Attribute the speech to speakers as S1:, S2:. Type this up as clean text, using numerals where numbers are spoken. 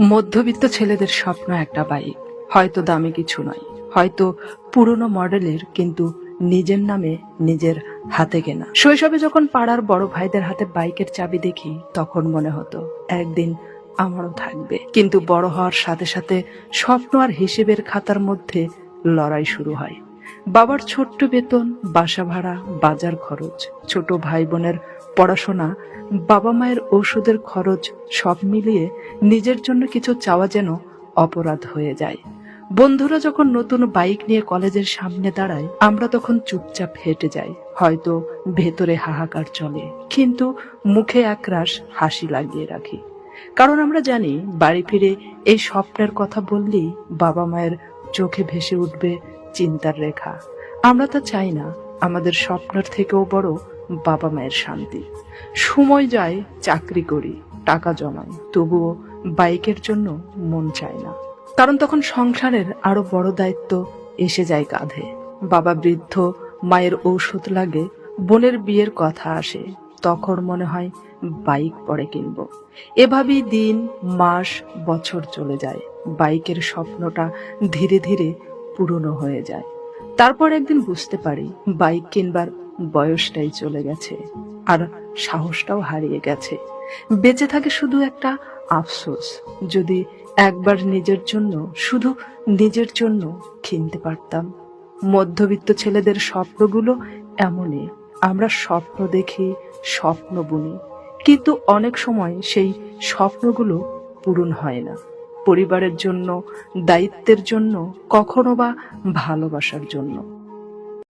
S1: মধ্যবিত্ত ছেলেদের স্বপ্ন একটা বাইক, হয়তো দামি কিছু নয়, হয়তো পুরনো মডেলের, কিন্তু নিজের নামে, নিজের হাতে কেনা। শৈশবে যখন পাড়ার বড় ভাইদের হাতে বাইকের চাবি দেখি, তখন মনে হতো একদিন আমারও থাকবে। কিন্তু বড় হওয়ার সাথে সাথে স্বপ্ন আর হিসেবের খাতার মধ্যে লড়াই শুরু হয়। বাবার ছোট্ট বেতন, বাসা ভাড়া, বাজার খরচ, ছোট ভাই বোনের পড়াশোনা, বাবা মায়ের ঔষধের খরচ, সব মিলিয়ে নিজের জন্য কিছু চাওয়া যেন অপরাধ হয়ে যায়। বন্ধুরা যখন নতুন বাইক নিয়ে কলেজের সামনে দাঁড়ায়, আমরা তখন চুপচাপ হেঁটে যাই। হয়তো ভেতরে হাহাকার চলে, কিন্তু মুখে একরাশ হাসি লাগিয়ে রাখি। কারণ আমরা জানি, বাড়ি ফিরে এই স্বপ্নের কথা বললেই বাবা মায়ের চোখে ভেসে উঠবে চিন্তার রেখা। আমরা তা চাই না। আমাদের স্বপ্নের থেকেও বড় বাবা মায়ের শান্তি। সময় যায়, চাকরি করি, টাকা জমাই, তবুও বাইকের জন্য মন চায় না। কারণ তখন সংসারের আরো বড় দায়িত্ব এসে যায় কাঁধে। বাবা বৃদ্ধ, মায়ের ঔষধ লাগে, বোনের বিয়ের কথা আসে, তখন মনে হয় বাইক পরে কিনবো। এভাবেই দিন, মাস, বছর চলে যায়। বাইকের স্বপ্নটা ধীরে ধীরে পুরনো হয়ে যায়। তারপর একদিন বুঝতে পারি, বাইক কিনবার বয়সটাই চলে গেছে, আর সাহসটাও হারিয়ে গেছে। বেঁচে থাকে শুধু একটা আফসোস, যদি একবার নিজের জন্য, শুধু নিজের জন্য কিনতে পারতাম। মধ্যবিত্ত ছেলেদের স্বপ্নগুলো এমনই। আমরা স্বপ্ন দেখি, স্বপ্ন বুনি, কিন্তু অনেক সময় সেই স্বপ্নগুলো পূরণ হয় না। পরিবারের জন্য, দায়িত্বের জন্য, কখনো বা ভালোবাসার জন্য।